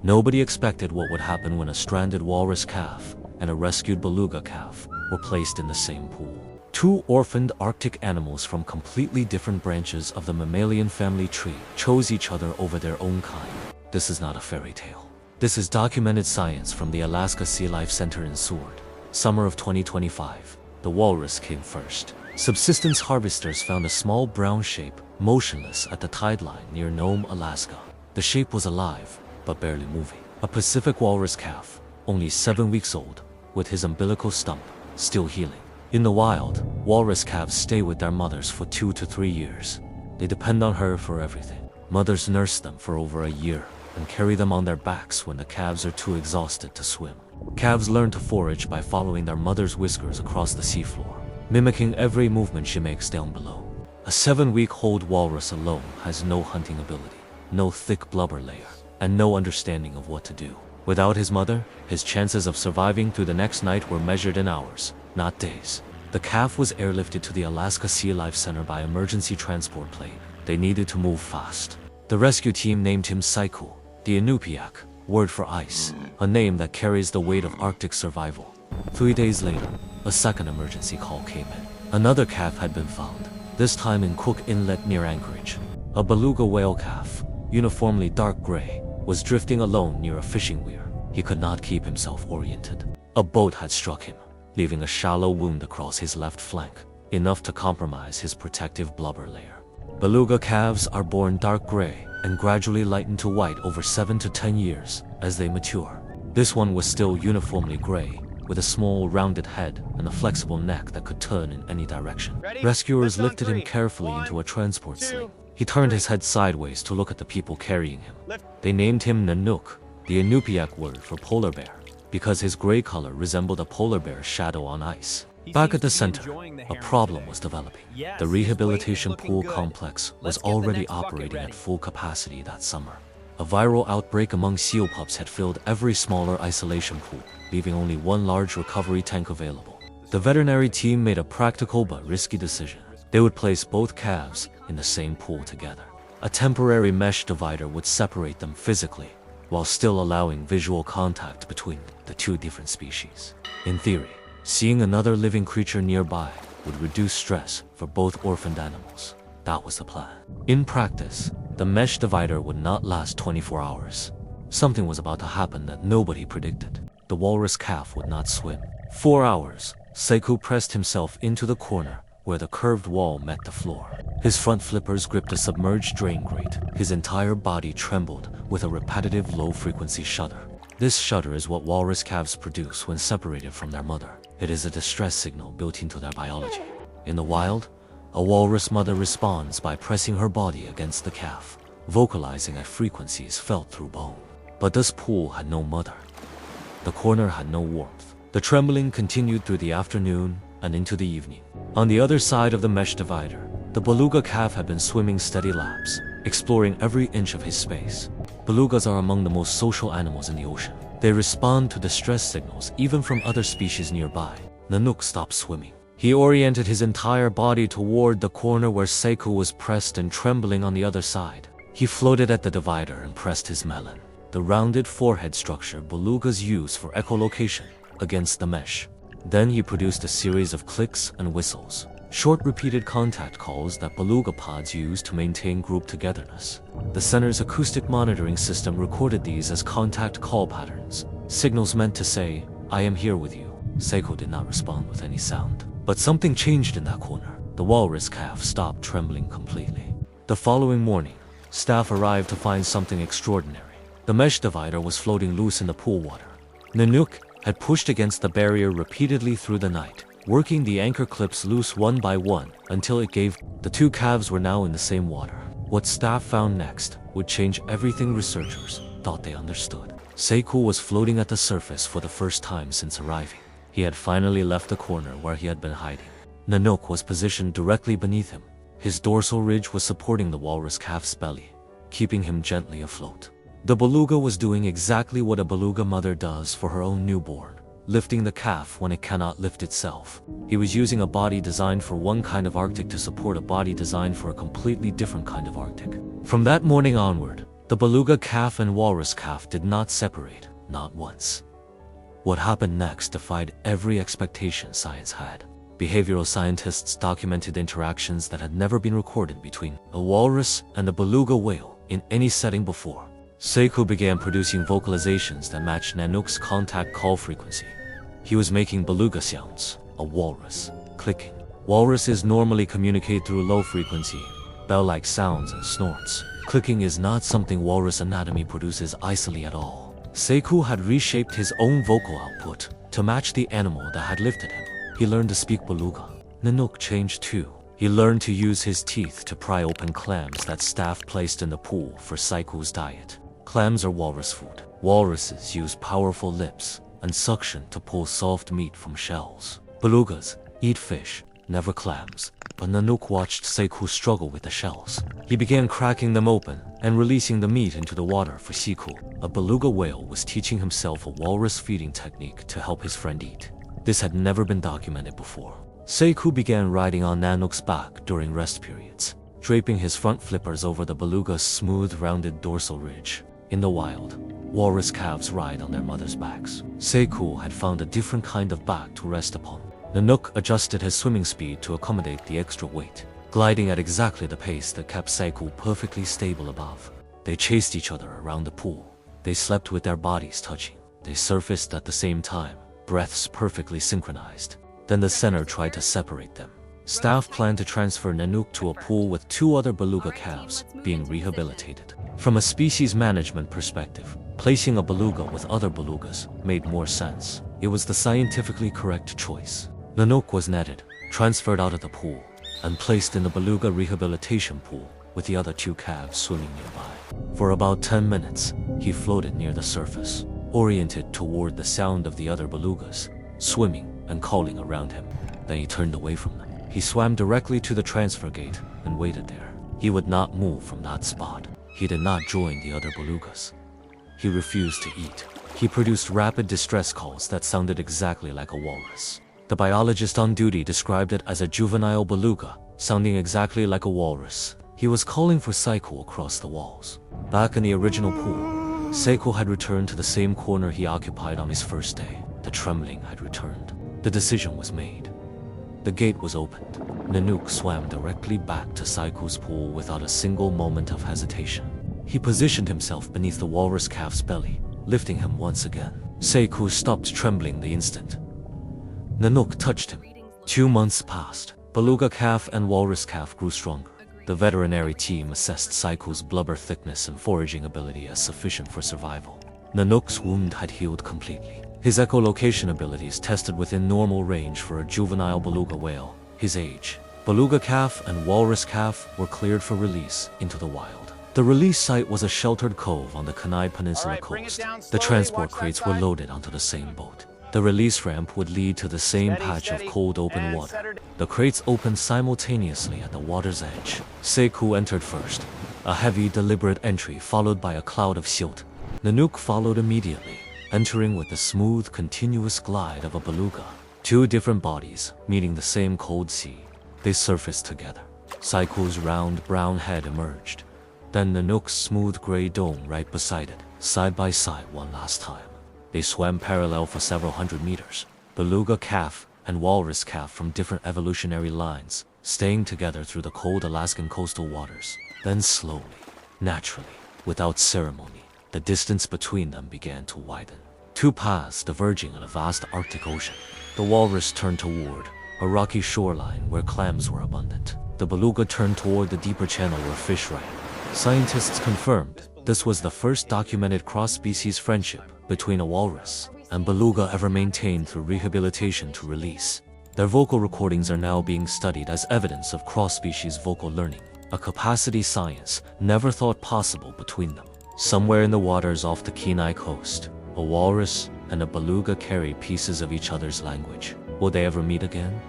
Nobody expected what would happen when a stranded walrus calf and a rescued beluga calf were placed in the same pool. Two orphaned Arctic animals from completely different branches of the mammalian family tree chose each other over their own kind. This is not a fairy tale. This is documented science from the Alaska SeaLife Center in Seward. Summer of 2025. The walrus came first. Subsistence harvesters found a small brown shape, motionless at the tide line near Nome, Alaska. The shape was alive, but barely moving. A Pacific walrus calf, only 7 weeks old, with his umbilical stump still healing. In the wild, walrus calves stay with their mothers for 2 to 3 years. They depend on her for everything. Mothers nurse them for over a year and carry them on their backs when the calves are too exhausted to swim. Calves learn to forage by following their mother's whiskers across the seafloor, mimicking every movement she makes down below. A 7-week-old walrus alone has no hunting ability, no thick blubber layer, and no understanding of what to do. Without his mother, his chances of surviving through the next night were measured in hours, not days. The calf was airlifted to the Alaska SeaLife Center by emergency transport plane. They needed to move fast. The rescue team named him Siku, the Inupiaq, word for ice, a name that carries the weight of Arctic survival. 3 days later, a second emergency call came in. Another calf had been found, this time in Cook Inlet near Anchorage. A beluga whale calf, uniformly dark gray, was drifting alone near a fishing weir. He could not keep himself oriented. A boat had struck him, leaving a shallow wound across his left flank, enough to compromise his protective blubber layer. Beluga calves are born dark gray and gradually lighten to white over 7 to 10 years as they mature. This one was still uniformly gray, with a small rounded head and a flexible neck that could turn in any direction. Rescuers lifted him carefully into a transport sling. He turned his head sideways to look at the people carrying him. They named him Nanook, the Inupiaq word for polar bear, because his gray color resembled a polar bear's shadow on ice. Back at the center, a problem was developing. The rehabilitation pool complex was already operating at full capacity that summer. A viral outbreak among seal pups had filled every smaller isolation pool, leaving only one large recovery tank available. The veterinary team made a practical but risky decision. They would place both calves in the same pool together. A temporary mesh divider would separate them physically, while still allowing visual contact between the two different species. In theory, seeing another living creature nearby would reduce stress for both orphaned animals. That was the plan. In practice, the mesh divider would not last 24 hours. Something was about to happen that nobody predicted. The walrus calf would not swim. 4 hours, Siku pressed himself into the corner where the curved wall met the floor. His front flippers gripped a submerged drain grate. His entire body trembled with a repetitive low-frequency shudder. This shudder is what walrus calves produce when separated from their mother. It is a distress signal built into their biology. In the wild, a walrus mother responds by pressing her body against the calf, vocalizing at frequencies felt through bone. But this pool had no mother. The corner had no warmth. The trembling continued through the afternoon and into the evening. On the other side of the mesh divider, the beluga calf had been swimming steady laps, exploring every inch of his space. Belugas are among the most social animals in the ocean. They respond to distress signals even from other species nearby. Nanook stopped swimming. He oriented his entire body toward the corner where Siku was pressed and trembling on the other side. He floated at the divider and pressed his melon, the rounded forehead structure belugas use for echolocation, against the mesh. Then he produced a series of clicks and whistles, short repeated contact calls that beluga pods use to maintain group togetherness. The center's acoustic monitoring system recorded these as contact call patterns, signals meant to say, "I am here with you." Siku did not respond with any sound. But something changed in that corner. The walrus calf stopped trembling completely. The following morning, staff arrived to find something extraordinary. The mesh divider was floating loose in the pool water. Nanook had pushed against the barrier repeatedly through the night, working the anchor clips loose one by one until it gave. The two calves were now in the same water. What staff found next would change everything researchers thought they understood. Siku was floating at the surface for the first time since arriving. He had finally left the corner where he had been hiding. Nanook was positioned directly beneath him. His dorsal ridge was supporting the walrus calf's belly, keeping him gently afloat. The beluga was doing exactly what a beluga mother does for her own newborn, lifting the calf when it cannot lift itself. He was using a body designed for one kind of Arctic to support a body designed for a completely different kind of Arctic. From that morning onward, The beluga calf and walrus calf did not separate, not once. What happened next defied every expectation science had. Behavioral scientists documented interactions that had never been recorded between a walrus and a beluga whale in any setting before. Siku began producing vocalizations that matched Nanook's contact call frequency. He was making beluga sounds, a walrus, clicking. Walruses normally communicate through low-frequency, bell-like sounds and snorts. Clicking is not something walrus anatomy produces easily at all. Siku had reshaped his own vocal output to match the animal that had lifted him. He learned to speak beluga. Nanook changed too. He learned to use his teeth to pry open clams that staff placed in the pool for Siku's diet. Clams are walrus food. Walruses use powerful lips and suction to pull soft meat from shells. Belugas eat fish, never clams, but Nanook watched Siku struggle with the shells. He began cracking them open and releasing the meat into the water for Siku. A beluga whale was teaching himself a walrus feeding technique to help his friend eat. This had never been documented before. Siku began riding on Nanook's back during rest periods, draping his front flippers over the beluga's smooth, rounded dorsal ridge. In the wild, walrus calves ride on their mothers' backs. Siku had found a different kind of back to rest upon. Nanook adjusted his swimming speed to accommodate the extra weight, gliding at exactly the pace that kept Siku perfectly stable above. They chased each other around the pool. They slept with their bodies touching. They surfaced at the same time, breaths perfectly synchronized. Then the center tried to separate them. Staff planned to transfer Nanook to a pool with 2 other beluga calves being rehabilitated. From a species management perspective, placing a beluga with other belugas made more sense. It was the scientifically correct choice. Nanook was netted, transferred out of the pool, and placed in the beluga rehabilitation pool with the other 2 calves swimming nearby. For about 10 minutes, he floated near the surface, oriented toward the sound of the other belugas, swimming and calling around him. Then he turned away from them. He swam directly to the transfer gate and waited there. He would not move from that spot. He did not join the other belugas. He refused to eat. He produced rapid distress calls that sounded exactly like a walrus. The biologist on duty described it as a juvenile beluga, sounding exactly like a walrus. He was calling for Siku across the walls. Back in the original pool, Siku had returned to the same corner he occupied on his first day. The Trembling had returned. The decision was made. The gate was opened. Nanook swam directly back to Siku's pool without a single moment of hesitation. He positioned himself beneath the walrus calf's belly, lifting him once again. Siku stopped trembling the instant Nanook touched him. 2 months passed. Beluga calf and walrus calf grew stronger. The veterinary team assessed Siku's blubber thickness and foraging ability as sufficient for survival. Nanook's wound had healed completely. His echolocation abilities tested within normal range for a juvenile beluga whale. His age. Beluga calf and walrus calf were cleared for release into the wild. The release site was a sheltered cove on the Kenai Peninsula coast. The transport crates were loaded onto the same boat. The release ramp would lead to the same patch of cold open water. The crates opened simultaneously at the water's edge. Siku entered first, a heavy, deliberate entry followed by a cloud of silt. Nanook followed immediately, entering with the smooth, continuous glide of a beluga. 2 different bodies meeting the same cold sea. They surfaced together. Siku's round brown head emerged. Then Nanook's smooth gray dome right beside it, side by side one last time. They swam parallel for several hundred meters. Beluga calf and walrus calf from different evolutionary lines, staying together through the cold Alaskan coastal waters. Then slowly, naturally, without ceremony, the distance between them began to widen. 2 paths diverging in a vast Arctic Ocean. The walrus turned toward a rocky shoreline where clams were abundant. The beluga turned toward the deeper channel where fish ran. Scientists confirmed this was the first documented cross-species friendship between a walrus and beluga ever maintained through rehabilitation to release. Their vocal recordings are now being studied as evidence of cross-species vocal learning, a capacity science never thought possible between them. Somewhere in the waters off the Kenai coast, a walrus and a beluga carry pieces of each other's language. Will they ever meet again?